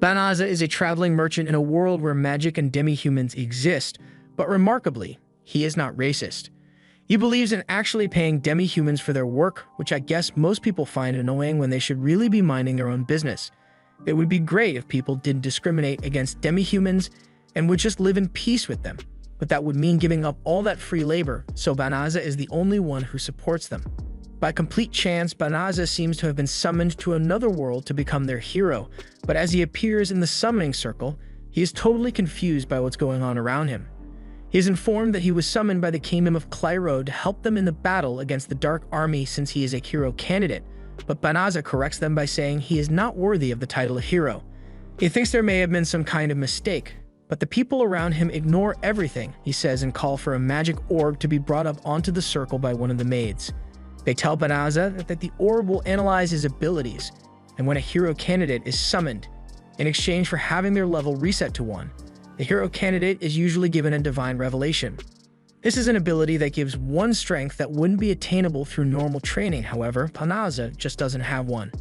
Banaza is a traveling merchant in a world where magic and demi-humans exist, but remarkably, he is not racist. He believes in actually paying demi-humans for their work, which I guess most people find annoying when they should really be minding their own business. It would be great if people didn't discriminate against demi-humans and would just live in peace with them, but that would mean giving up all that free labor, so Banaza is the only one who supports them. By complete chance, Banaza seems to have been summoned to another world to become their hero, but as he appears in the summoning circle, he is totally confused by what's going on around him. He is informed that he was summoned by the kingdom of Clyro to help them in the battle against the Dark Army since he is a hero candidate, but Banaza corrects them by saying he is not worthy of the title of hero. He thinks there may have been some kind of mistake, but the people around him ignore everything he says and call for a magic orb to be brought up onto the circle by one of the maids. They tell Banaza that the orb will analyze his abilities, and when a hero candidate is summoned, in exchange for having their level reset to 1, the hero candidate is usually given a divine revelation. This is an ability that gives 1 strength that wouldn't be attainable through normal training, however, Banaza just doesn't have 1.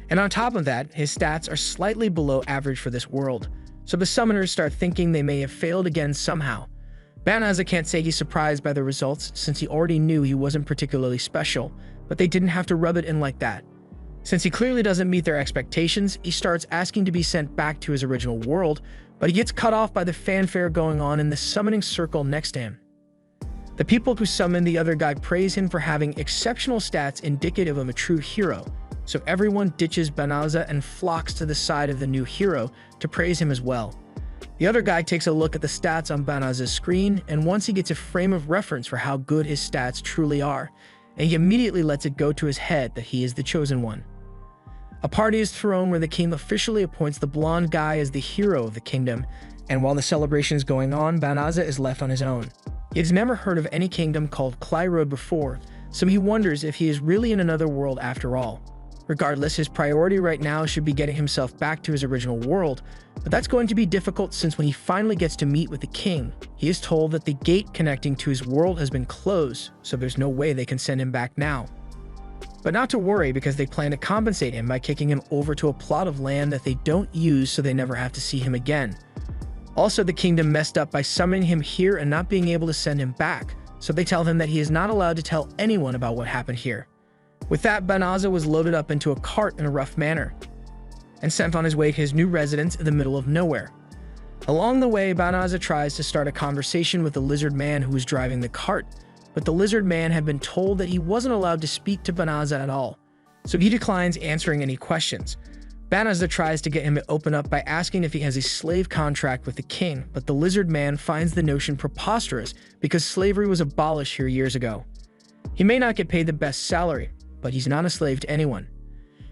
And on top of that, his stats are slightly below average for this world, so the summoners start thinking they may have failed again somehow. Banaza can't say he's surprised by the results since he already knew he wasn't particularly special, but they didn't have to rub it in like that. Since he clearly doesn't meet their expectations, he starts asking to be sent back to his original world, but he gets cut off by the fanfare going on in the summoning circle next to him. The people who summon the other guy praise him for having exceptional stats indicative of a true hero, so everyone ditches Banaza and flocks to the side of the new hero to praise him as well. The other guy takes a look at the stats on Banaza's screen, and once he gets a frame of reference for how good his stats truly are, and he immediately lets it go to his head that he is the chosen one. A party is thrown where the king officially appoints the blonde guy as the hero of the kingdom, and while the celebration is going on, Banaza is left on his own. He has never heard of any kingdom called Clyro before, so he wonders if he is really in another world after all. Regardless, his priority right now should be getting himself back to his original world, but that's going to be difficult since when he finally gets to meet with the king, he is told that the gate connecting to his world has been closed, so there's no way they can send him back now. But not to worry, because they plan to compensate him by kicking him over to a plot of land that they don't use so they never have to see him again. Also, the kingdom messed up by summoning him here and not being able to send him back, so they tell him that he is not allowed to tell anyone about what happened here. With that, Banaza was loaded up into a cart in a rough manner and sent on his way to his new residence in the middle of nowhere. Along the way, Banaza tries to start a conversation with the lizard man who was driving the cart, but the lizard man had been told that he wasn't allowed to speak to Banaza at all, so he declines answering any questions. Banaza tries to get him to open up by asking if he has a slave contract with the king, but the lizard man finds the notion preposterous because slavery was abolished here years ago. He may not get paid the best salary, but he's not a slave to anyone.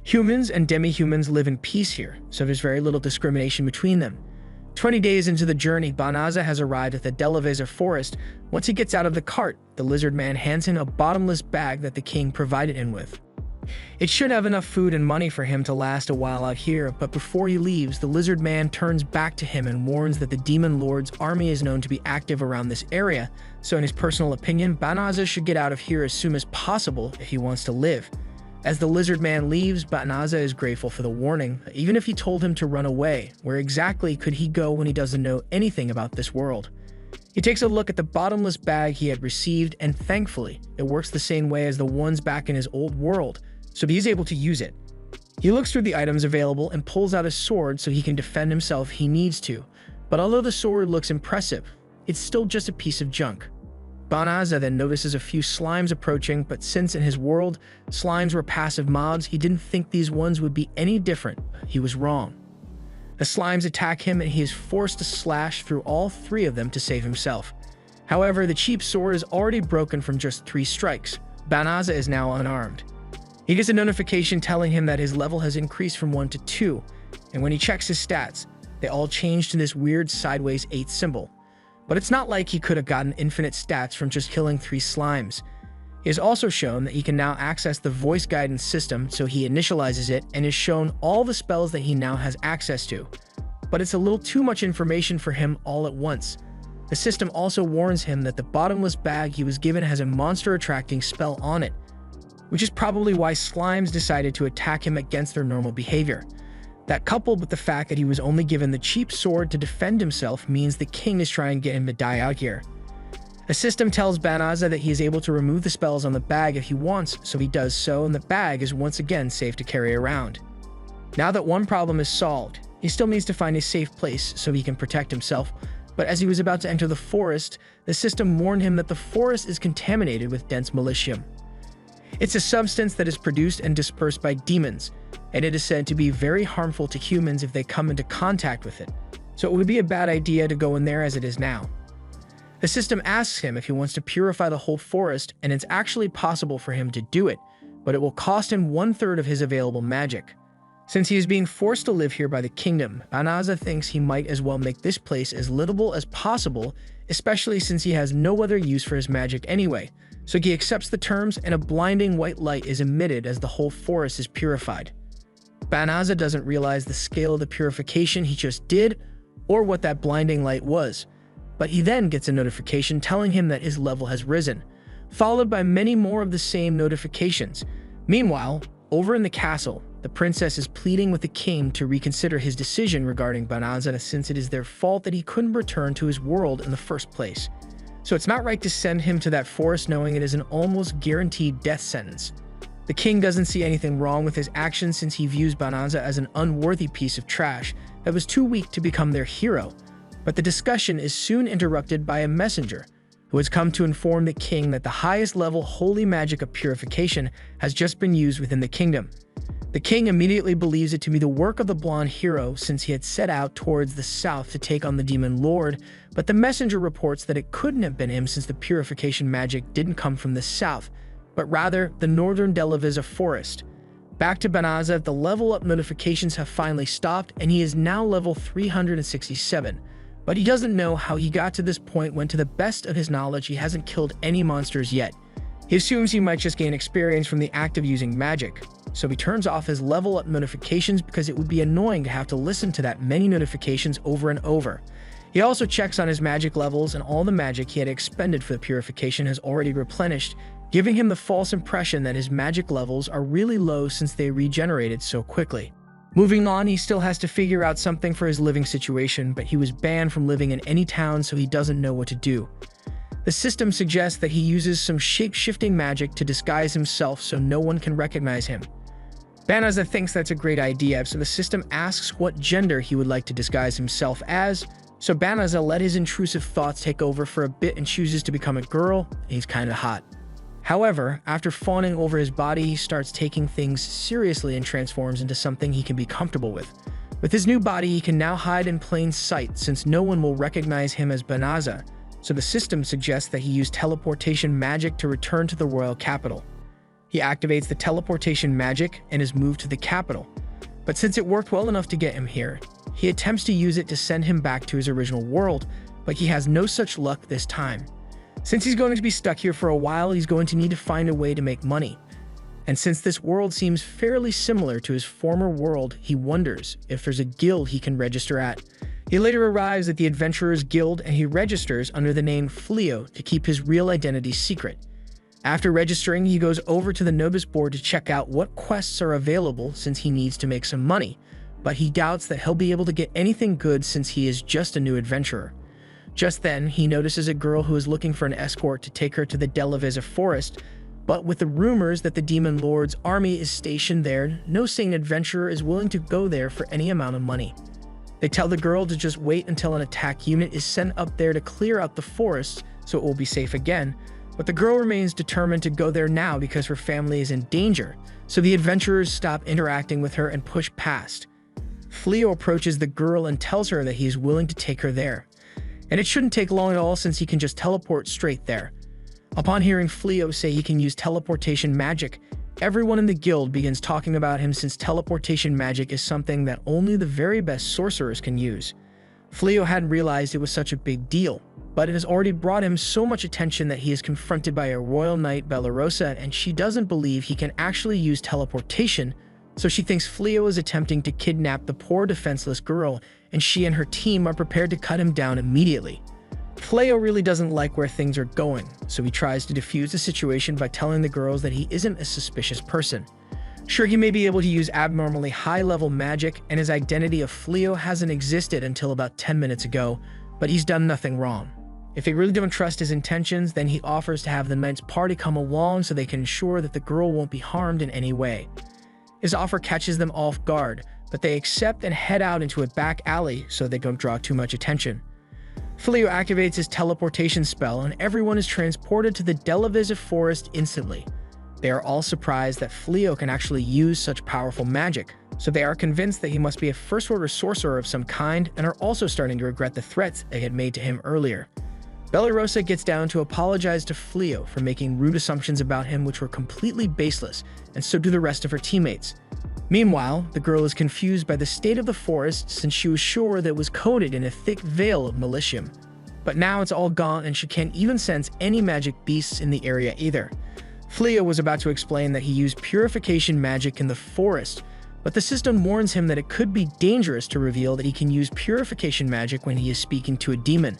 Humans and demi-humans live in peace here, so there's very little discrimination between them. 20 days into the journey, Banaza has arrived at the Delaveza forest. Once he gets out of the cart, the lizard man hands him a bottomless bag that the king provided him with. It should have enough food and money for him to last a while out here, but before he leaves, the lizard man turns back to him and warns that the demon lord's army is known to be active around this area, so in his personal opinion, Banaza should get out of here as soon as possible if he wants to live. As the lizard man leaves, Banaza is grateful for the warning. Even if he told him to run away, where exactly could he go when he doesn't know anything about this world? He takes a look at the bottomless bag he had received, and thankfully, it works the same way as the ones back in his old world, so he's able to use it. He looks through the items available and pulls out a sword so he can defend himself if he needs to, but although the sword looks impressive, it's still just a piece of junk. Banaza then notices a few slimes approaching, but since in his world, slimes were passive mobs, he didn't think these ones would be any different. He was wrong. The slimes attack him and he is forced to slash through all 3 of them to save himself. However, the cheap sword is already broken from just 3 strikes. Banaza is now unarmed. He gets a notification telling him that his level has increased from 1 to 2, and when he checks his stats, they all change to this weird sideways 8 symbol. But it's not like he could have gotten infinite stats from just killing 3 slimes. He is also shown that he can now access the voice guidance system, so he initializes it and is shown all the spells that he now has access to. But it's a little too much information for him all at once. The system also warns him that the bottomless bag he was given has a monster-attracting spell on it, which is probably why slimes decided to attack him against their normal behavior. That, coupled with the fact that he was only given the cheap sword to defend himself, means the king is trying to get him to die out here. The system tells Banished that he is able to remove the spells on the bag if he wants, so he does so, and the bag is once again safe to carry around. Now that one problem is solved, he still needs to find a safe place so he can protect himself, but as he was about to enter the forest, the system warned him that the forest is contaminated with dense militium. It's a substance that is produced and dispersed by demons, and it is said to be very harmful to humans if they come into contact with it, so it would be a bad idea to go in there as it is now. The system asks him if he wants to purify the whole forest, and it's actually possible for him to do it, but it will cost him 1/3 of his available magic. Since he is being forced to live here by the kingdom, Banished thinks he might as well make this place as livable as possible, especially since he has no other use for his magic anyway, so he accepts the terms and a blinding white light is emitted as the whole forest is purified. Banished doesn't realize the scale of the purification he just did, or what that blinding light was, but he then gets a notification telling him that his level has risen, followed by many more of the same notifications. Meanwhile, over in the castle, the princess is pleading with the king to reconsider his decision regarding Banished since it is their fault that he couldn't return to his world in the first place. So it's not right to send him to that forest knowing it is an almost guaranteed death sentence. The king doesn't see anything wrong with his actions since he views Banished as an unworthy piece of trash that was too weak to become their hero. But the discussion is soon interrupted by a messenger, who has come to inform the king that the highest level holy magic of purification has just been used within the kingdom. The king immediately believes it to be the work of the blonde hero since he had set out towards the south to take on the demon lord, but the messenger reports that it couldn't have been him since the purification magic didn't come from the south, but rather the northern LVL forest. Back to Banished, the level up notifications have finally stopped and he is now level 367. But he doesn't know how he got to this point when, to the best of his knowledge, he hasn't killed any monsters yet. He assumes he might just gain experience from the act of using magic, so he turns off his level up notifications because it would be annoying to have to listen to that many notifications over and over. He also checks on his magic levels, and all the magic he had expended for the purification has already replenished, giving him the false impression that his magic levels are really low since they regenerated so quickly. Moving on, he still has to figure out something for his living situation, but he was banned from living in any town, so he doesn't know what to do. The system suggests that he uses some shape-shifting magic to disguise himself so no one can recognize him. Banished thinks that's a great idea, so the system asks what gender he would like to disguise himself as, so Banished let his intrusive thoughts take over for a bit and chooses to become a girl, and he's kinda hot. However, after fawning over his body, he starts taking things seriously and transforms into something he can be comfortable with. With his new body, he can now hide in plain sight since no one will recognize him as Banished, so the system suggests that he use teleportation magic to return to the royal capital. He activates the teleportation magic and is moved to the capital, but since it worked well enough to get him here, he attempts to use it to send him back to his original world, but he has no such luck this time. Since he's going to be stuck here for a while, he's going to need to find a way to make money. And since this world seems fairly similar to his former world, he wonders if there's a guild he can register at. He later arrives at the Adventurers Guild and he registers under the name Fleo to keep his real identity secret. After registering, he goes over to the notice board to check out what quests are available since he needs to make some money, but he doubts that he'll be able to get anything good since he is just a new adventurer. Just then, he notices a girl who is looking for an escort to take her to the LVL forest, but with the rumors that the Demon Lord's army is stationed there, no sane adventurer is willing to go there for any amount of money. They tell the girl to just wait until an attack unit is sent up there to clear out the forest so it will be safe again, but the girl remains determined to go there now because her family is in danger, so the adventurers stop interacting with her and push past. Fleo approaches the girl and tells her that he is willing to take her there. And it shouldn't take long at all since he can just teleport straight there. Upon hearing Fleo say he can use teleportation magic, everyone in the guild begins talking about him since teleportation magic is something that only the very best sorcerers can use. Fleo hadn't realized it was such a big deal, but it has already brought him so much attention that he is confronted by a royal knight, Bellarosa, and she doesn't believe he can actually use teleportation, so she thinks Fleo is attempting to kidnap the poor defenseless girl, and she and her team are prepared to cut him down immediately. Fleo really doesn't like where things are going, so he tries to defuse the situation by telling the girls that he isn't a suspicious person. Sure, he may be able to use abnormally high-level magic, and his identity of Fleo hasn't existed until about 10 minutes ago, but he's done nothing wrong. If they really don't trust his intentions, then he offers to have the knight's party come along so they can ensure that the girl won't be harmed in any way. His offer catches them off guard, but they accept and head out into a back alley so they don't draw too much attention. Fleo activates his teleportation spell, and everyone is transported to the LVL forest instantly. They are all surprised that Fleo can actually use such powerful magic, so they are convinced that he must be a first-order sorcerer of some kind and are also starting to regret the threats they had made to him earlier. Banished gets down to apologize to Fleo for making rude assumptions about him which were completely baseless, and so do the rest of her teammates. Meanwhile, the girl is confused by the state of the forest since she was sure that it was coated in a thick veil of malicium. But now it's all gone and she can't even sense any magic beasts in the area either. Fleo was about to explain that he used purification magic in the forest, but the system warns him that it could be dangerous to reveal that he can use purification magic when he is speaking to a demon.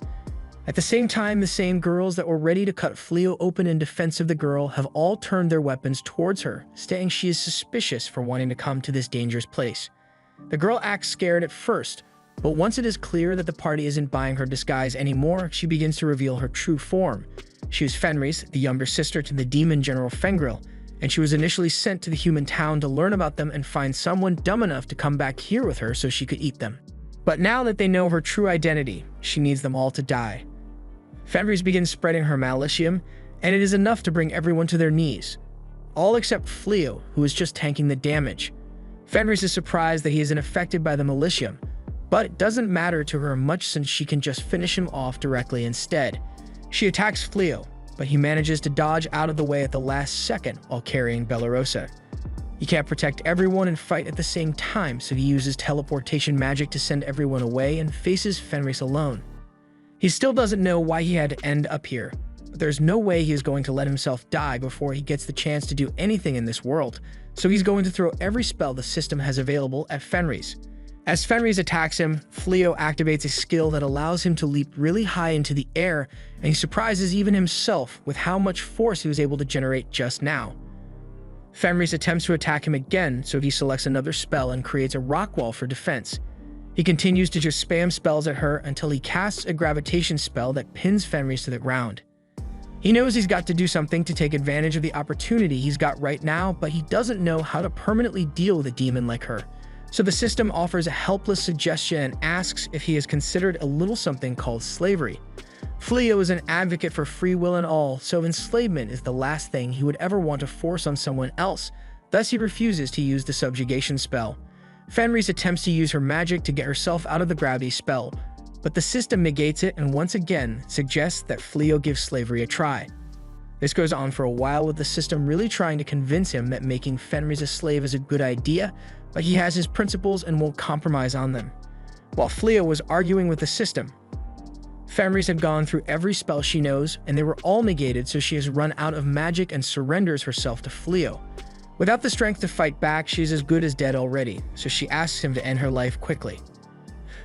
At the same time, the same girls that were ready to cut Fleo open in defense of the girl have all turned their weapons towards her, stating she is suspicious for wanting to come to this dangerous place. The girl acts scared at first, but once it is clear that the party isn't buying her disguise anymore, she begins to reveal her true form. She is Fenris, the younger sister to the demon General Fengril, and she was initially sent to the human town to learn about them and find someone dumb enough to come back here with her so she could eat them. But now that they know her true identity, she needs them all to die. Fenris begins spreading her malicium, and it is enough to bring everyone to their knees. All except Fleo, who is just tanking the damage. Fenris is surprised that he isn't affected by the malicium, but it doesn't matter to her much since she can just finish him off directly instead. She attacks Fleo, but he manages to dodge out of the way at the last second while carrying Banished. He can't protect everyone and fight at the same time, so he uses teleportation magic to send everyone away and faces Fenris alone. He still doesn't know why he had to end up here, but there's no way he is going to let himself die before he gets the chance to do anything in this world, so he's going to throw every spell the system has available at Fenris. As Fenris attacks him, Fleo activates a skill that allows him to leap really high into the air, and he surprises even himself with how much force he was able to generate just now. Fenris attempts to attack him again, so he selects another spell and creates a rock wall for defense. He continues to just spam spells at her until he casts a gravitation spell that pins Fenris to the ground. He knows he's got to do something to take advantage of the opportunity he's got right now, but he doesn't know how to permanently deal with a demon like her. So the system offers a helpless suggestion and asks if he has considered a little something called slavery. Fleo is an advocate for free will and all, so enslavement is the last thing he would ever want to force on someone else, thus he refuses to use the subjugation spell. Fenris attempts to use her magic to get herself out of the gravity spell, but the system negates it and once again suggests that Fleo gives slavery a try. This goes on for a while with the system really trying to convince him that making Fenris a slave is a good idea, but he has his principles and won't compromise on them. While Fleo was arguing with the system, Fenris had gone through every spell she knows and they were all negated, so she has run out of magic and surrenders herself to Fleo. Without the strength to fight back, she's as good as dead already, so she asks him to end her life quickly.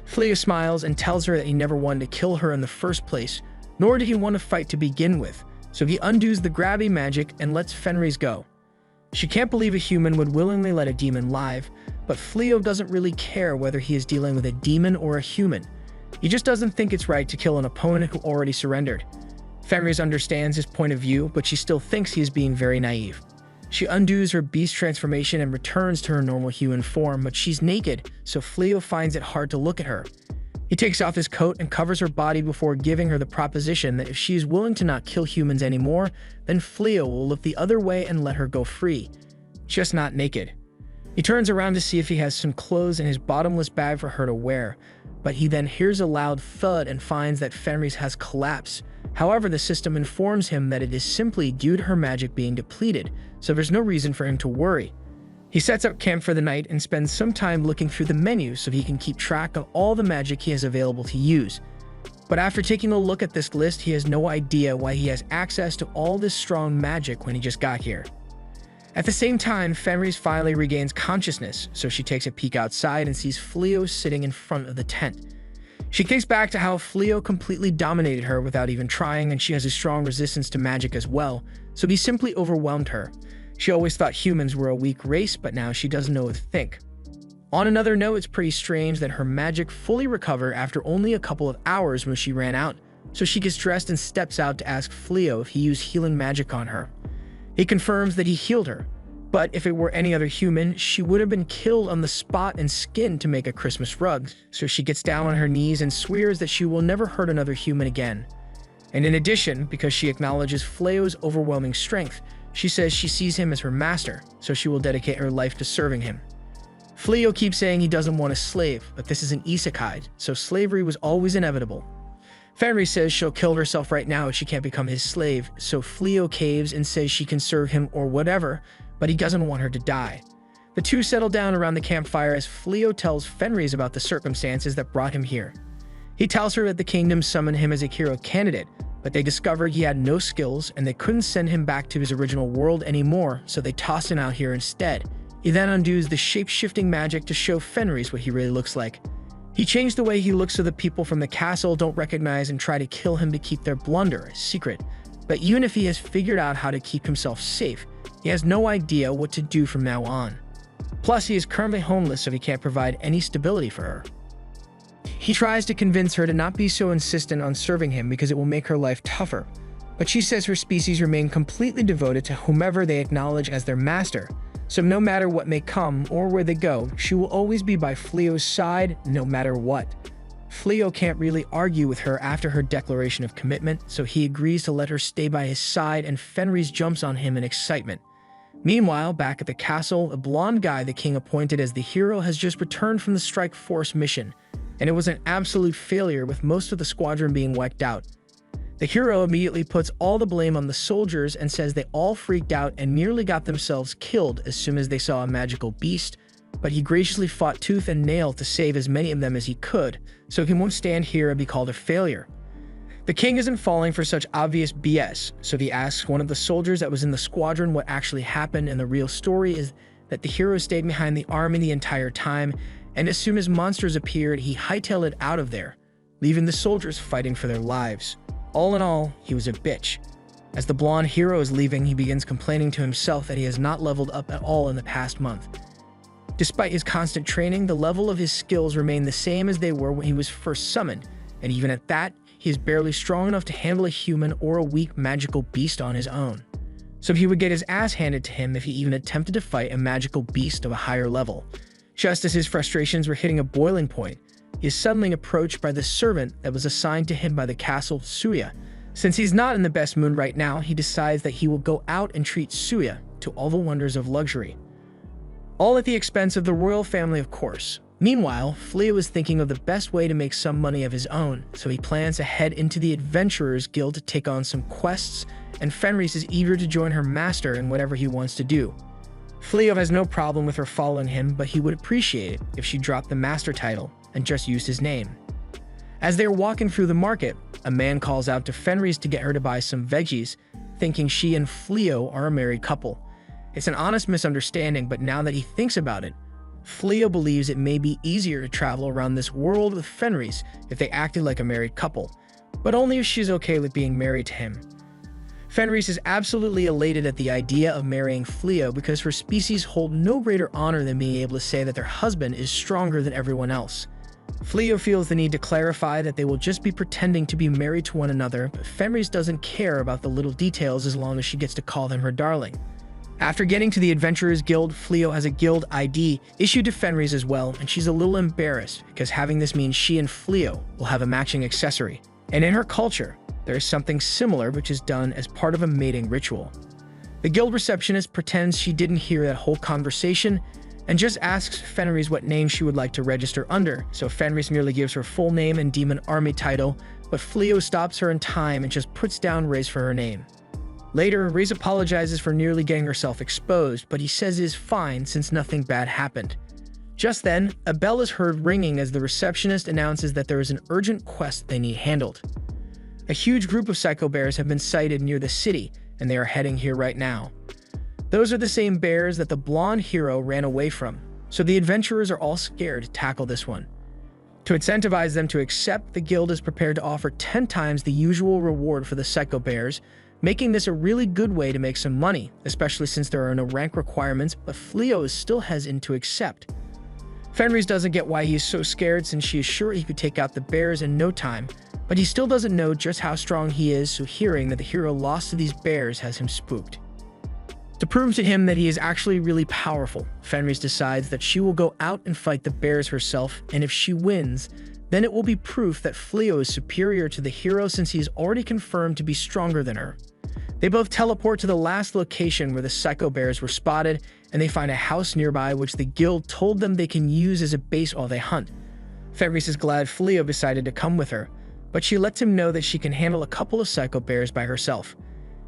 Fleo smiles and tells her that he never wanted to kill her in the first place, nor did he want to fight to begin with, so he undoes the gravity magic and lets Fenris go. She can't believe a human would willingly let a demon live, but Fleo doesn't really care whether he is dealing with a demon or a human. He just doesn't think it's right to kill an opponent who already surrendered. Fenris understands his point of view, but she still thinks he is being very naive. She undoes her beast transformation and returns to her normal human form, but she's naked, so Fleo finds it hard to look at her. He takes off his coat and covers her body before giving her the proposition that if she is willing to not kill humans anymore, then Fleo will look the other way and let her go free. Just not naked. He turns around to see if he has some clothes in his bottomless bag for her to wear, but he then hears a loud thud and finds that Fenris has collapsed. However, the system informs him that it is simply due to her magic being depleted, so there's no reason for him to worry. He sets up camp for the night and spends some time looking through the menu so he can keep track of all the magic he has available to use. But after taking a look at this list, he has no idea why he has access to all this strong magic when he just got here. At the same time, Fenris finally regains consciousness, so she takes a peek outside and sees Fleo sitting in front of the tent. She thinks back to how Fleo completely dominated her without even trying, and she has a strong resistance to magic as well, so he simply overwhelmed her. She always thought humans were a weak race, but now she doesn't know what to think. On another note, it's pretty strange that her magic fully recovered after only a couple of hours when she ran out, so she gets dressed and steps out to ask Fleo if he used healing magic on her. He confirms that he healed her, but if it were any other human, she would have been killed on the spot and skinned to make a Christmas rug, so she gets down on her knees and swears that she will never hurt another human again. And in addition, because she acknowledges Fleo's overwhelming strength, she says she sees him as her master, so she will dedicate her life to serving him. Fleo keeps saying he doesn't want a slave, but this is an isekai, so slavery was always inevitable. Fenris says she'll kill herself right now if she can't become his slave, so Fleo caves and says she can serve him or whatever, but he doesn't want her to die. The two settle down around the campfire as Fleo tells Fenris about the circumstances that brought him here. He tells her that the kingdom summoned him as a hero candidate, but they discovered he had no skills and they couldn't send him back to his original world anymore, so they tossed him out here instead. He then undoes the shape-shifting magic to show Fenris what he really looks like. He changed the way he looks so the people from the castle don't recognize and try to kill him to keep their blunder a secret. But even if he has figured out how to keep himself safe, he has no idea what to do from now on. Plus, he is currently homeless, so he can't provide any stability for her. He tries to convince her to not be so insistent on serving him because it will make her life tougher, but she says her species remain completely devoted to whomever they acknowledge as their master, so no matter what may come or where they go, she will always be by Fleo's side no matter what. Fleo can't really argue with her after her declaration of commitment, so he agrees to let her stay by his side and Fenris jumps on him in excitement. Meanwhile, back at the castle, a blonde guy the king appointed as the hero has just returned from the strike force mission, and it was an absolute failure with most of the squadron being wiped out. The hero immediately puts all the blame on the soldiers and says they all freaked out and nearly got themselves killed as soon as they saw a magical beast, but he graciously fought tooth and nail to save as many of them as he could, so he won't stand here and be called a failure. The king isn't falling for such obvious BS, so he asks one of the soldiers that was in the squadron what actually happened, and the real story is that the hero stayed behind the army the entire time, and as soon as monsters appeared, he hightailed it out of there, leaving the soldiers fighting for their lives. All in all, he was a bitch. As the blonde hero is leaving, he begins complaining to himself that he has not leveled up at all in the past month. Despite his constant training, the level of his skills remain the same as they were when he was first summoned, and even at that, he is barely strong enough to handle a human or a weak magical beast on his own. So he would get his ass handed to him if he even attempted to fight a magical beast of a higher level. Just as his frustrations were hitting a boiling point, he is suddenly approached by the servant that was assigned to him by the castle, Suya. Since he's not in the best mood right now, he decides that he will go out and treat Suya to all the wonders of luxury. All at the expense of the royal family, of course. Meanwhile, Fleo is thinking of the best way to make some money of his own, so he plans to head into the Adventurers Guild to take on some quests, and Fenris is eager to join her master in whatever he wants to do. Fleo has no problem with her following him, but he would appreciate it if she dropped the master title and just used his name. As they are walking through the market, a man calls out to Fenris to get her to buy some veggies, thinking she and Fleo are a married couple. It's an honest misunderstanding, but now that he thinks about it, Fleo believes it may be easier to travel around this world with Fenris if they acted like a married couple, but only if she's okay with being married to him. Fenris is absolutely elated at the idea of marrying Fleo because her species hold no greater honor than being able to say that their husband is stronger than everyone else. Fleo feels the need to clarify that they will just be pretending to be married to one another, but Fenris doesn't care about the little details as long as she gets to call them her darling. After getting to the Adventurers Guild, Fleo has a guild ID issued to Fenris as well, and she's a little embarrassed because having this means she and Fleo will have a matching accessory. And in her culture, there is something similar which is done as part of a mating ritual. The guild receptionist pretends she didn't hear that whole conversation and just asks Fenris what name she would like to register under, so Fenris merely gives her full name and demon army title, but Fleo stops her in time and just puts down Ray's for her name. Later, Ray's apologizes for nearly getting herself exposed, but he says it is fine since nothing bad happened. Just then, a bell is heard ringing as the receptionist announces that there is an urgent quest they need handled. A huge group of psycho bears have been sighted near the city, and they are heading here right now. Those are the same bears that the blonde hero ran away from, so the adventurers are all scared to tackle this one. To incentivize them to accept, the guild is prepared to offer 10 times the usual reward for the psycho bears, making this a really good way to make some money, especially since there are no rank requirements, but Fleo is still hesitant to accept. Fenris doesn't get why he is so scared since she is sure he could take out the bears in no time, but he still doesn't know just how strong he is, so hearing that the hero lost to these bears has him spooked. To prove to him that he is actually really powerful, Fenris decides that she will go out and fight the bears herself, and if she wins, then it will be proof that Fleo is superior to the hero since he is already confirmed to be stronger than her. They both teleport to the last location where the psycho bears were spotted, and they find a house nearby which the guild told them they can use as a base while they hunt. Fenris is glad Fleo decided to come with her, but she lets him know that she can handle a couple of psycho bears by herself.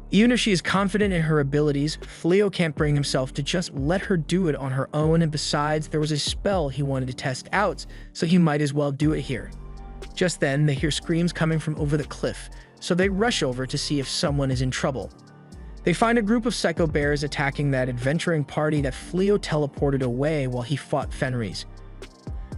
Even if she is confident in her abilities, Fleo can't bring himself to just let her do it on her own, and besides, there was a spell he wanted to test out, so he might as well do it here. Just then, they hear screams coming from over the cliff, so they rush over to see if someone is in trouble. They find a group of psycho bears attacking that adventuring party that Fleo teleported away while he fought Fenris.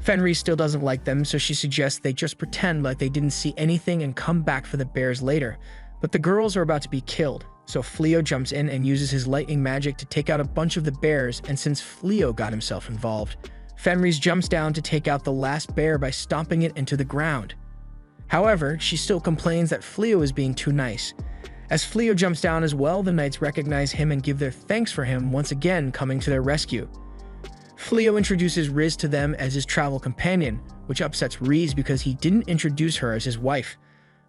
Fenris still doesn't like them, so she suggests they just pretend like they didn't see anything and come back for the bears later. But the girls are about to be killed, so Fleo jumps in and uses his lightning magic to take out a bunch of the bears, and since Fleo got himself involved, Fenris jumps down to take out the last bear by stomping it into the ground. However, she still complains that Fleo is being too nice. As Fleo jumps down as well, the knights recognize him and give their thanks for him once again coming to their rescue. Fleo introduces Riz to them as his travel companion, which upsets Riz because he didn't introduce her as his wife.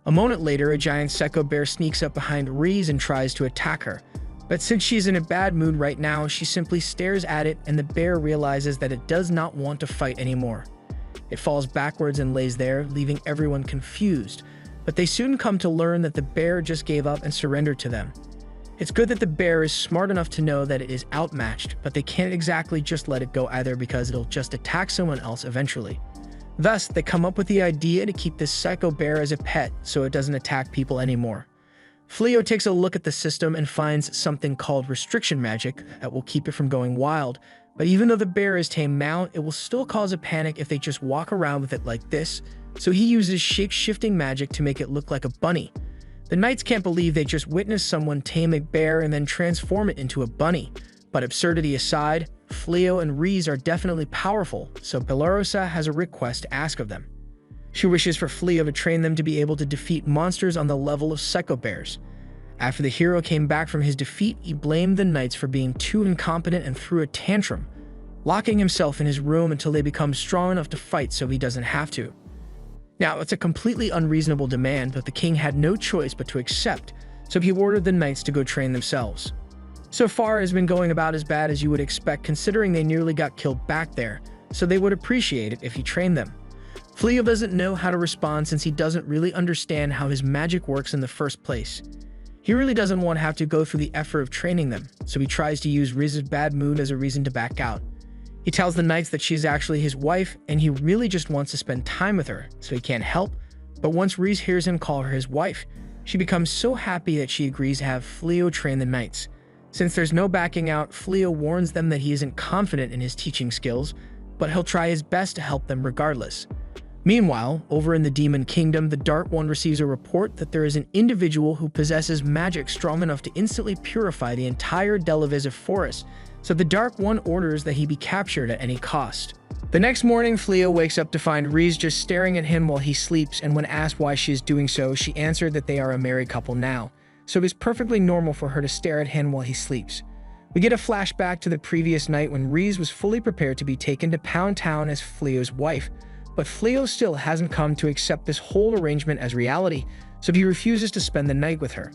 A moment later, a giant psycho bear sneaks up behind Riz and tries to attack her. But since she's in a bad mood right now, she simply stares at it, and the bear realizes that it does not want to fight anymore. It falls backwards and lays there, leaving everyone confused. But they soon come to learn that the bear just gave up and surrendered to them. It's good that the bear is smart enough to know that it is outmatched, but they can't exactly just let it go either because it'll just attack someone else eventually. Thus, they come up with the idea to keep this psycho bear as a pet so it doesn't attack people anymore. Fleo takes a look at the system and finds something called restriction magic that will keep it from going wild, but even though the bear is tame now, it will still cause a panic if they just walk around with it like this, so he uses shape-shifting magic to make it look like a bunny. The knights can't believe they just witnessed someone tame a bear and then transform it into a bunny, but absurdity aside, Fleo and Riz are definitely powerful, so Belorosa has a request to ask of them. She wishes for Fleo to train them to be able to defeat monsters on the level of psycho bears. After the hero came back from his defeat, he blamed the knights for being too incompetent and threw a tantrum, locking himself in his room until they become strong enough to fight so he doesn't have to. Now, it's a completely unreasonable demand, but the king had no choice but to accept, so he ordered the knights to go train themselves. So far, it has been going about as bad as you would expect considering they nearly got killed back there, so they would appreciate it if he trained them. Fleo doesn't know how to respond since he doesn't really understand how his magic works in the first place. He really doesn't want to have to go through the effort of training them, so he tries to use Riz's bad mood as a reason to back out. He tells the knights that she's actually his wife, and he really just wants to spend time with her, so he can't help. But once Riz hears him call her his wife, she becomes so happy that she agrees to have Fleo train the knights. Since there's no backing out, Fleo warns them that he isn't confident in his teaching skills, but he'll try his best to help them regardless. Meanwhile, over in the Demon Kingdom, the Dark One receives a report that there is an individual who possesses magic strong enough to instantly purify the entire Delivisive forest, so the Dark One orders that he be captured at any cost. The next morning, Fleo wakes up to find Riz just staring at him while he sleeps, and when asked why she is doing so, she answered that they are a married couple now, so it is perfectly normal for her to stare at him while he sleeps. We get a flashback to the previous night when Riz was fully prepared to be taken to Pound Town as Fleo's wife, but Fleo still hasn't come to accept this whole arrangement as reality, so he refuses to spend the night with her.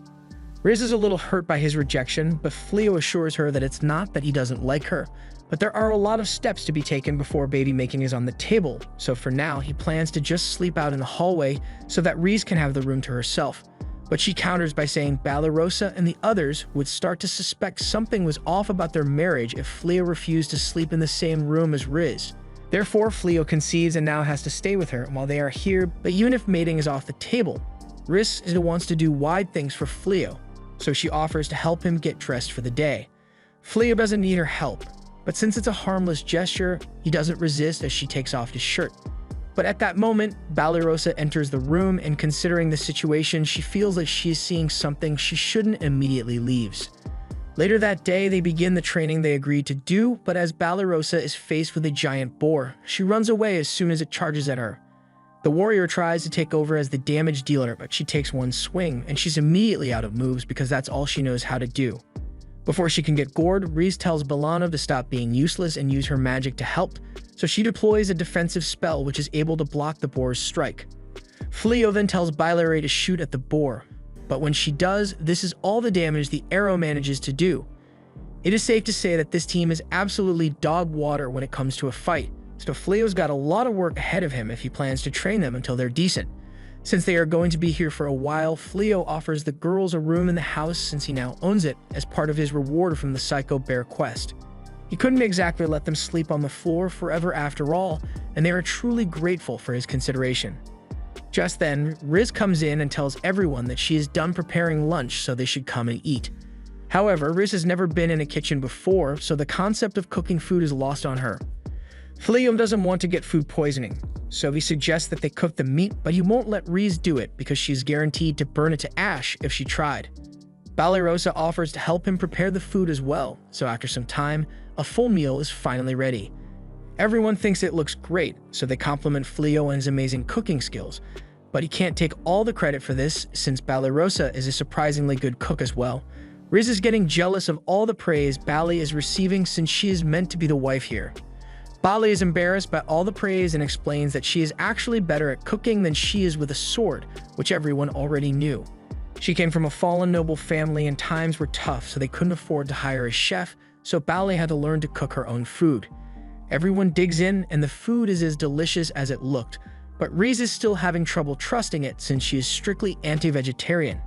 Riz is a little hurt by his rejection, but Fleo assures her that it's not that he doesn't like her, but there are a lot of steps to be taken before baby making is on the table, so for now he plans to just sleep out in the hallway so that Riz can have the room to herself. But she counters by saying Belorosa and the others would start to suspect something was off about their marriage if Fleo refused to sleep in the same room as Riz. Therefore, Fleo concedes and now has to stay with her while they are here, but even if mating is off the table, Riz still wants to do wide things for Fleo, so she offers to help him get dressed for the day. Fleo doesn't need her help, but since it's a harmless gesture, he doesn't resist as she takes off his shirt. But at that moment, Banished enters the room, and considering the situation, she feels like she is seeing something she shouldn't, immediately leaves. Later that day, they begin the training they agreed to do, but as Banished is faced with a giant boar, she runs away as soon as it charges at her. The warrior tries to take over as the damage dealer, but she takes one swing, and she's immediately out of moves because that's all she knows how to do. Before she can get gored, Riz tells Banished to stop being useless and use her magic to help, so she deploys a defensive spell which is able to block the boar's strike. Fleo then tells Banished to shoot at the boar, but when she does, this is all the damage the arrow manages to do. It is safe to say that this team is absolutely dog water when it comes to a fight, so Fleo's got a lot of work ahead of him if he plans to train them until they're decent. Since they are going to be here for a while, Fleo offers the girls a room in the house since he now owns it as part of his reward from the Psycho Bear quest. He couldn't exactly let them sleep on the floor forever after all, and they are truly grateful for his consideration. Just then, Riz comes in and tells everyone that she is done preparing lunch so they should come and eat. However, Riz has never been in a kitchen before, so the concept of cooking food is lost on her. Fleo doesn't want to get food poisoning, so he suggests that they cook the meat, but he won't let Riz do it because she's guaranteed to burn it to ash if she tried. Banished offers to help him prepare the food as well, so after some time, a full meal is finally ready. Everyone thinks it looks great, so they compliment Fleo on his amazing cooking skills, but he can't take all the credit for this since Banished is a surprisingly good cook as well. Riz is getting jealous of all the praise Bali is receiving since she is meant to be the wife here. Bali is embarrassed by all the praise and explains that she is actually better at cooking than she is with a sword, which everyone already knew. She came from a fallen noble family and times were tough, so they couldn't afford to hire a chef, so Bali had to learn to cook her own food. Everyone digs in, and the food is as delicious as it looked, but Riz is still having trouble trusting it since she is strictly anti-vegetarian.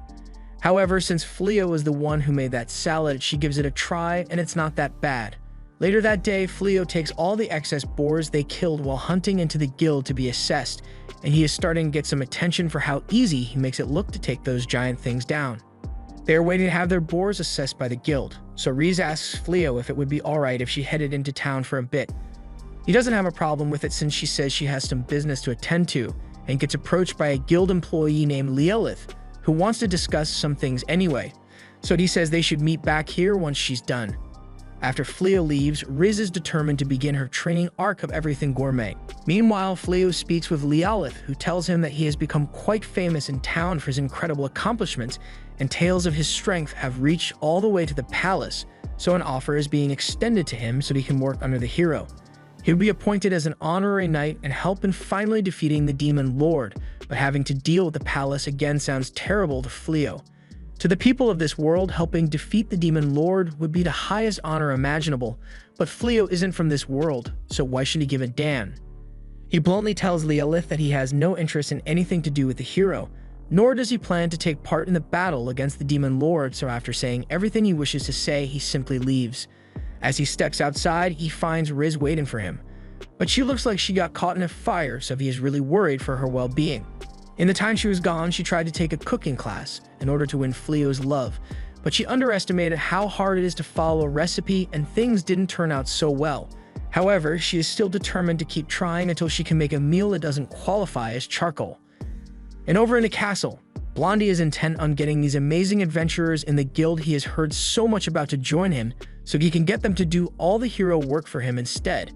However, since Fleo was the one who made that salad, she gives it a try, and it's not that bad. Later that day, Fleo takes all the excess boars they killed while hunting into the guild to be assessed, and he is starting to get some attention for how easy he makes it look to take those giant things down. They are waiting to have their boars assessed by the guild, so Riz asks Fleo if it would be alright if she headed into town for a bit. He doesn't have a problem with it since she says she has some business to attend to, and gets approached by a guild employee named LVL, who wants to discuss some things anyway, so he says they should meet back here once she's done. After Fleo leaves, Riz is determined to begin her training arc of everything gourmet. Meanwhile, Fleo speaks with LVL, who tells him that he has become quite famous in town for his incredible accomplishments, and tales of his strength have reached all the way to the palace, so an offer is being extended to him so he can work under the hero. He would be appointed as an honorary knight and help in finally defeating the Demon Lord, but having to deal with the palace again sounds terrible to Fleo. To the people of this world, helping defeat the Demon Lord would be the highest honor imaginable, but Fleo isn't from this world, so why should he give a damn? He bluntly tells LVL that he has no interest in anything to do with the hero, nor does he plan to take part in the battle against the Demon Lord, so after saying everything he wishes to say, he simply leaves. As he steps outside, he finds Riz waiting for him, but she looks like she got caught in a fire, so he is really worried for her well-being. In the time she was gone, she tried to take a cooking class in order to win Fleo's love, but she underestimated how hard it is to follow a recipe and things didn't turn out so well. However, she is still determined to keep trying until she can make a meal that doesn't qualify as charcoal. And over in the castle, Blondie is intent on getting these amazing adventurers in the guild he has heard so much about to join him so he can get them to do all the hero work for him instead.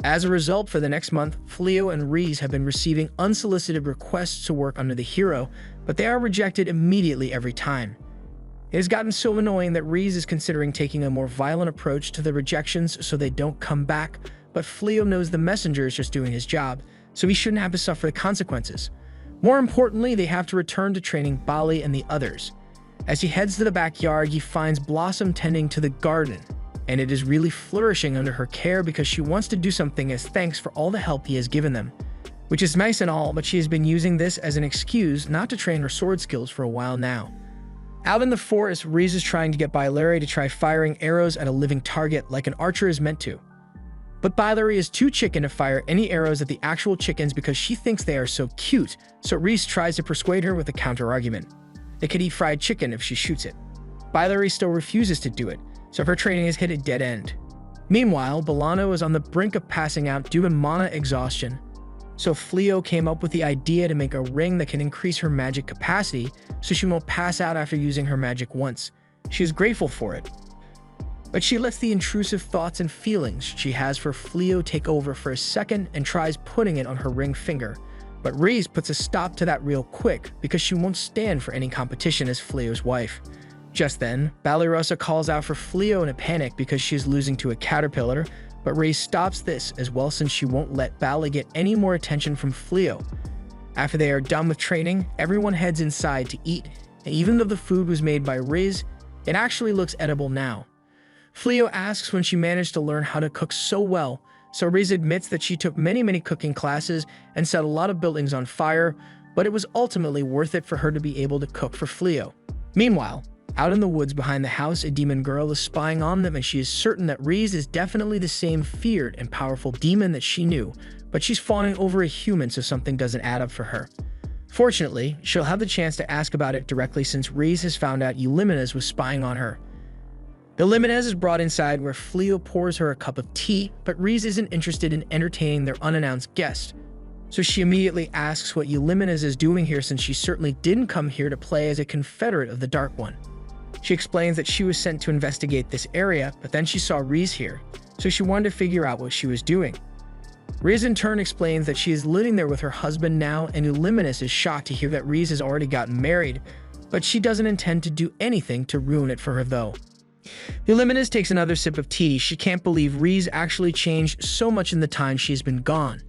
As a result, for the next month, Fleo and Riz have been receiving unsolicited requests to work under the hero, but they are rejected immediately every time. It has gotten so annoying that Riz is considering taking a more violent approach to the rejections so they don't come back, but Fleo knows the messenger is just doing his job, so he shouldn't have to suffer the consequences. More importantly, they have to return to training Bali and the others. As he heads to the backyard, he finds Blossom tending to the garden, and it is really flourishing under her care because she wants to do something as thanks for all the help he has given them. Which is nice and all, but she has been using this as an excuse not to train her sword skills for a while now. Out in the forest, Riz is trying to get Bailari to try firing arrows at a living target like an archer is meant to. But Bailari is too chicken to fire any arrows at the actual chickens because she thinks they are so cute, so Riz tries to persuade her with a counter-argument. They could eat fried chicken if she shoots it. Bailari still refuses to do it, so her training has hit a dead end. Meanwhile, Bolano is on the brink of passing out due to mana exhaustion. So Fleo came up with the idea to make a ring that can increase her magic capacity so she won't pass out after using her magic once. She is grateful for it. But she lets the intrusive thoughts and feelings she has for Fleo take over for a second and tries putting it on her ring finger. But Reese puts a stop to that real quick because she won't stand for any competition as Fleo's wife. Just then, Ballyrosa calls out for Fleo in a panic because she is losing to a caterpillar, but Reese stops this as well since she won't let Bally get any more attention from Fleo. After they are done with training, everyone heads inside to eat, and even though the food was made by Riz, it actually looks edible now. Fleo asks when she managed to learn how to cook so well, so Riz admits that she took many cooking classes and set a lot of buildings on fire, but it was ultimately worth it for her to be able to cook for Fleo. Meanwhile, out in the woods behind the house, a demon girl is spying on them and she is certain that Riz is definitely the same feared and powerful demon that she knew, but she's fawning over a human so something doesn't add up for her. Fortunately, she'll have the chance to ask about it directly since Riz has found out Euliminez was spying on her. Euliminez is brought inside where Fleo pours her a cup of tea, but Riz isn't interested in entertaining their unannounced guest. So she immediately asks what Euliminez is doing here since she certainly didn't come here to play as a confederate of the Dark One. She explains that she was sent to investigate this area, but then she saw Riz here, so she wanted to figure out what she was doing. Riz in turn explains that she is living there with her husband now, and Euliminez is shocked to hear that Riz has already gotten married, but she doesn't intend to do anything to ruin it for her though. Euliminez takes another sip of tea. She can't believe Riz actually changed so much in the time she's been gone.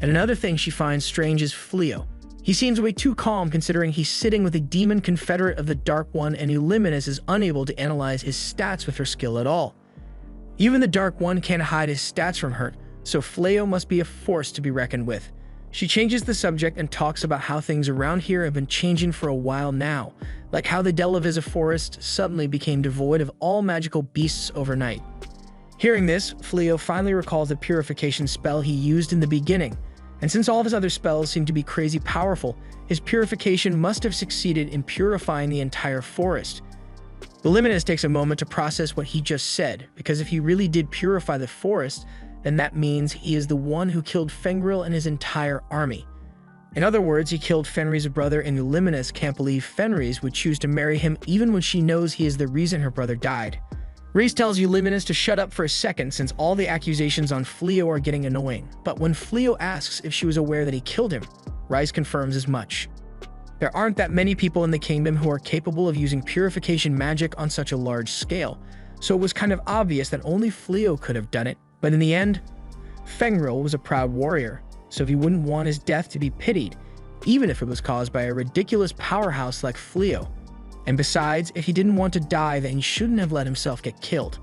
And another thing she finds strange is Fleo. He seems way too calm considering he's sitting with a demon confederate of the Dark One, and Euliminez is unable to analyze his stats with her skill at all. Even the Dark One can't hide his stats from her, so Fleo must be a force to be reckoned with. She changes the subject and talks about how things around here have been changing for a while now, like how the Delavisa forest suddenly became devoid of all magical beasts overnight. Hearing this, Fleo finally recalls the purification spell he used in the beginning, and since all of his other spells seem to be crazy powerful, his purification must have succeeded in purifying the entire forest. Euliminez takes a moment to process what he just said, because if he really did purify the forest, then that means he is the one who killed Fengril and his entire army. In other words, he killed Fenrir's brother, and Euliminez can't believe Fenris would choose to marry him even when she knows he is the reason her brother died. Reese tells Euliminez to shut up for a second since all the accusations on Fleo are getting annoying, but when Fleo asks if she was aware that he killed him, Rice confirms as much. There aren't that many people in the kingdom who are capable of using purification magic on such a large scale, so it was kind of obvious that only Fleo could have done it, but in the end, Fengril was a proud warrior, so he wouldn't want his death to be pitied, even if it was caused by a ridiculous powerhouse like Fleo. And besides, if he didn't want to die, then he shouldn't have let himself get killed.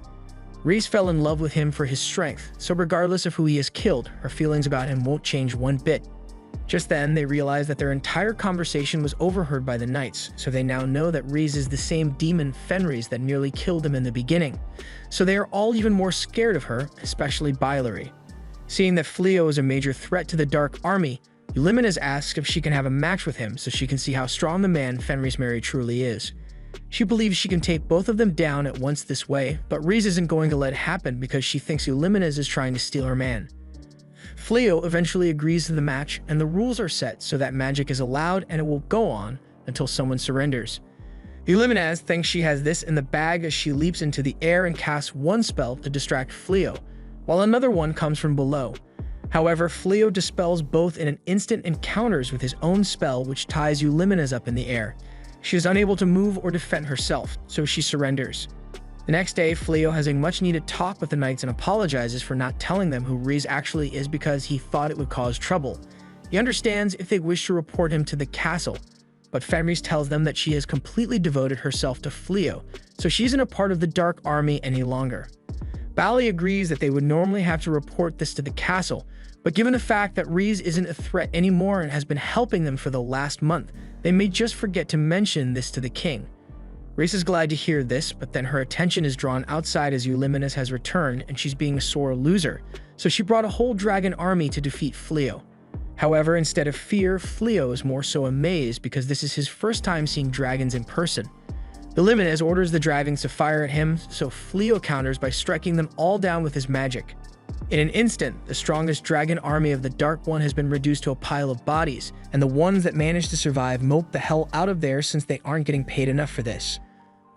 Reese fell in love with him for his strength, so regardless of who he has killed, her feelings about him won't change one bit. Just then, they realize that their entire conversation was overheard by the knights, so they now know that Reese is the same demon Fenris that nearly killed him in the beginning. So they are all even more scared of her, especially Bylary. Seeing that Fleo is a major threat to the Dark Army, Euliminez asks if she can have a match with him so she can see how strong the man Fenris Mary truly is. She believes she can take both of them down at once this way, but Reese isn't going to let it happen because she thinks Euliminez is trying to steal her man. Fleo eventually agrees to the match, and the rules are set so that magic is allowed and it will go on until someone surrenders. Euliminez thinks she has this in the bag as she leaps into the air and casts one spell to distract Fleo, while another one comes from below. However, Fleo dispels both in an instant and counters with his own spell, which ties Euliminez up in the air. She is unable to move or defend herself, so she surrenders. The next day, Fleo has a much-needed talk with the knights and apologizes for not telling them who Reese actually is because he thought it would cause trouble. He understands if they wish to report him to the castle, but Fenris tells them that she has completely devoted herself to Fleo, so she isn't a part of the Dark Army any longer. Bally agrees that they would normally have to report this to the castle, but given the fact that Reese isn't a threat anymore and has been helping them for the last month, they may just forget to mention this to the king. Reese is glad to hear this, but then her attention is drawn outside as Euliminez has returned and she's being a sore loser, so she brought a whole dragon army to defeat Fleo. However, instead of fear, Fleo is more so amazed because this is his first time seeing dragons in person. Euliminez orders the dragons to fire at him, so Fleo counters by striking them all down with his magic. In an instant, the strongest dragon army of the Dark One has been reduced to a pile of bodies, and the ones that manage to survive mope the hell out of there since they aren't getting paid enough for this.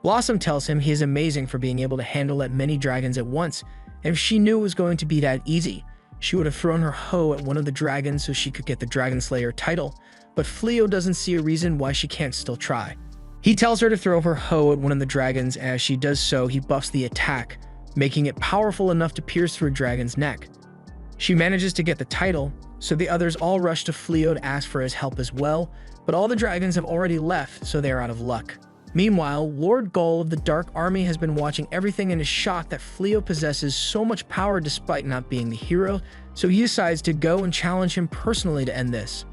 Blossom tells him he is amazing for being able to handle that many dragons at once, and if she knew it was going to be that easy, she would have thrown her hoe at one of the dragons so she could get the Dragon Slayer title, but Fleo doesn't see a reason why she can't still try. He tells her to throw her hoe at one of the dragons, and as she does so, he buffs the attack, making it powerful enough to pierce through a dragon's neck. She manages to get the title, so the others all rush to Fleo to ask for his help as well, but all the dragons have already left, so they are out of luck. Meanwhile, Lord Gull of the Dark Army has been watching everything and is shocked that Fleo possesses so much power despite not being the hero, so he decides to go and challenge him personally to end this.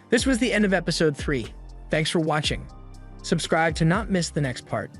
This was the end of episode 3. Thanks for watching. Subscribe to not miss the next part.